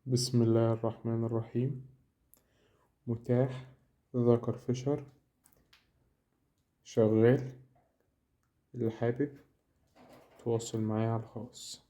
بسم الله الرحمن الرحيم. متاح، ذكر فيشر، شغال. اللي حابب تواصل معايا على الخاص.